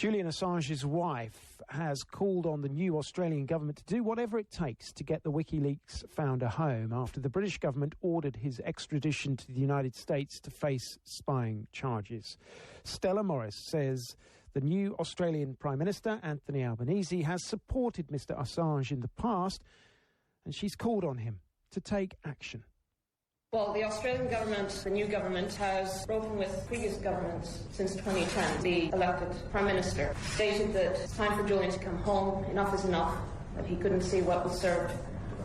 Julian Assange's wife has called on the new Australian government to do whatever it takes to get the WikiLeaks founder home after the British government ordered his extradition to the United States to face spying charges. Stella Morris says the new Australian Prime Minister, Anthony Albanese, has supported Mr Assange in the past, and she's called on him to take action. Well, the Australian government, the new government, has broken with previous governments since 2010. The elected Prime Minister stated that it's time for Julian to come home, enough is enough, that he couldn't see what was served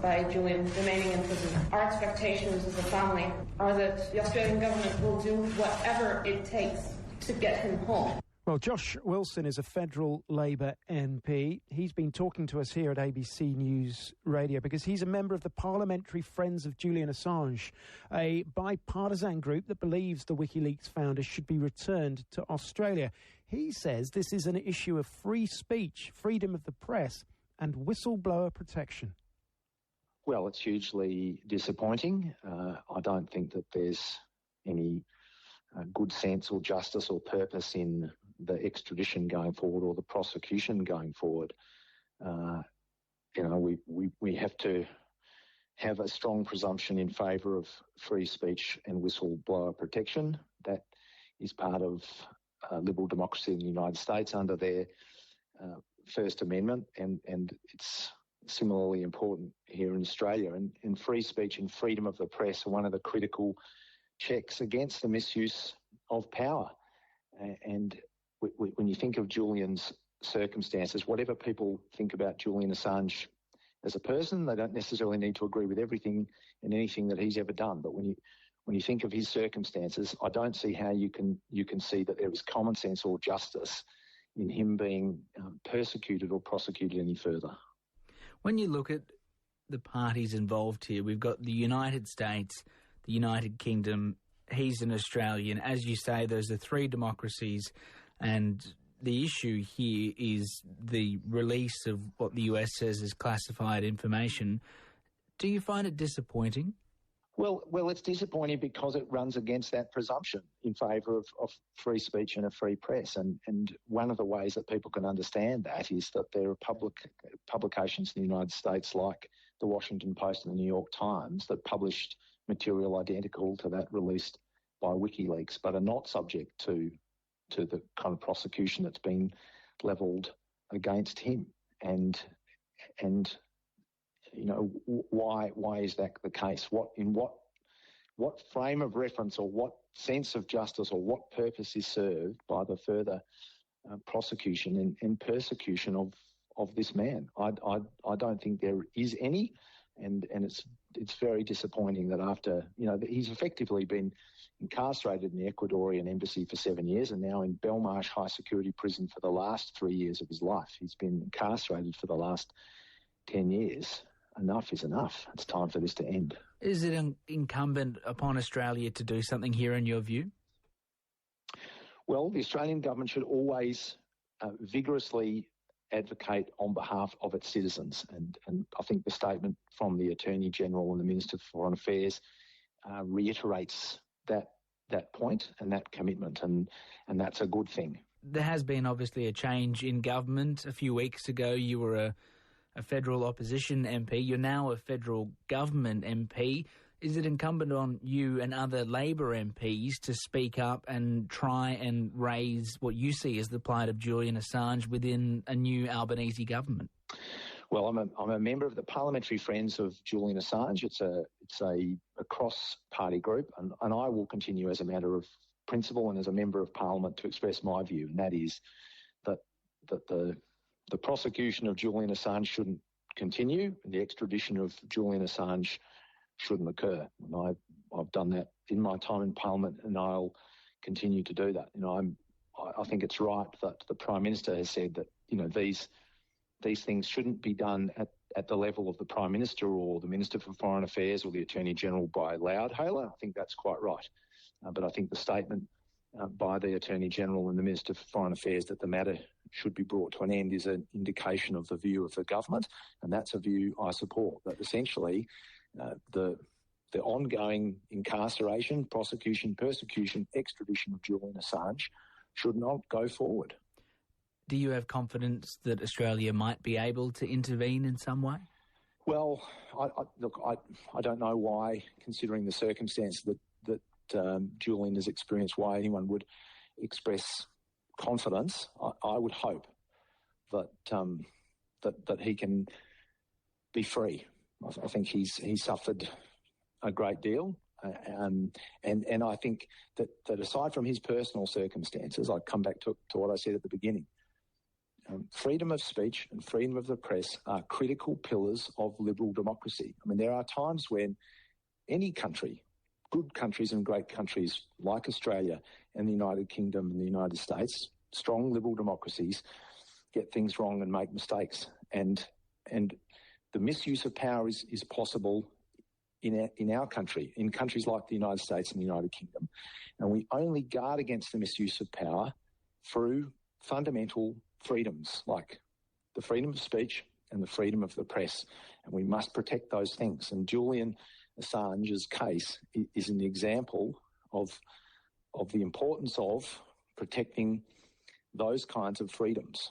by Julian remaining in prison. Our expectations as a family are that the Australian government will do whatever it takes to get him home. Well, Josh Wilson is a federal Labor MP. He's been talking to us here at ABC News Radio because he's a member of the Parliamentary Friends of Julian Assange, a bipartisan group that believes the WikiLeaks founder should be returned to Australia. He says this is an issue of free speech, freedom of the press, and whistleblower protection. Well, it's hugely disappointing. I don't think that there's any good sense or justice or purpose in the extradition going forward or the prosecution going forward. We have to have a strong presumption in favour of free speech and whistleblower protection. That is part of liberal democracy in the United States under their First Amendment, and it's similarly important here in Australia. And free speech and freedom of the press are one of the critical checks against the misuse of power. And when you think of Julian's circumstances, whatever people think about Julian Assange as a person, they don't necessarily need to agree with everything and anything that he's ever done. But when you think of his circumstances, I don't see how you can see that there is common sense or justice in him being persecuted or prosecuted any further. When you look at the parties involved here, we've got the United States, the United Kingdom. He's an Australian. As you say, those are three democracies, and the issue here is the release of what the US says is classified information. Do you find it disappointing? Well, it's disappointing because it runs against that presumption in favour of free speech and a free press. And one of the ways that people can understand that is that there are publications in the United States like the Washington Post and the New York Times that published material identical to that released by WikiLeaks, but are not subject to the kind of prosecution that's been levelled against him. And why is that the case? What frame of reference or what sense of justice or what purpose is served by the further prosecution and persecution of this man? I don't think there is any, and it's very disappointing that after he's effectively been incarcerated in the Ecuadorian embassy for 7 years and now in Belmarsh High Security Prison for the last 3 years of his life. He's been incarcerated for the last 10 years. Enough is enough. It's time for this to end. Is it incumbent upon Australia to do something here, in your view? Well, the Australian government should always vigorously advocate on behalf of its citizens. And I think the statement from the Attorney-General and the Minister for Foreign Affairs reiterates that point and that commitment, and that's a good thing. There has been obviously a change in government. A few weeks ago you were a federal opposition MP. You're now a federal government MP. Is it incumbent on you and other Labor MPs to speak up and try and raise what you see as the plight of Julian Assange within a new Albanese government? Well, I'm a member of the Parliamentary Friends of Julian Assange. It's a cross-party group, and I will continue as a matter of principle and as a member of Parliament to express my view, and that is that the prosecution of Julian Assange shouldn't continue, and the extradition of Julian Assange shouldn't occur. And I've done that in my time in Parliament, and I'll continue to do that. I think it's right that the Prime Minister has said that these things shouldn't be done at the level of the Prime Minister or the Minister for Foreign Affairs or the Attorney-General by loudhailer. I think that's quite right. But I think the statement by the Attorney-General and the Minister for Foreign Affairs that the matter should be brought to an end is an indication of the view of the government, and that's a view I support, that essentially the ongoing incarceration, prosecution, persecution, extradition of Julian Assange should not go forward. do you have confidence that Australia might be able to intervene in some way? Well, I don't know why, considering the circumstance that Julian has experienced, why anyone would express confidence. I would hope that that he can be free. I think he's suffered a great deal, and I think that aside from his personal circumstances, I come back to what I said at the beginning. Freedom of speech and freedom of the press are critical pillars of liberal democracy. I mean, there are times when any country, good countries and great countries like Australia and the United Kingdom and the United States, strong liberal democracies, get things wrong and make mistakes. And the misuse of power is possible in our country, in countries like the United States and the United Kingdom. And we only guard against the misuse of power through fundamental freedoms like the freedom of speech and the freedom of the press. And we must protect those things. And Julian Assange's case is an example of the importance of protecting those kinds of freedoms.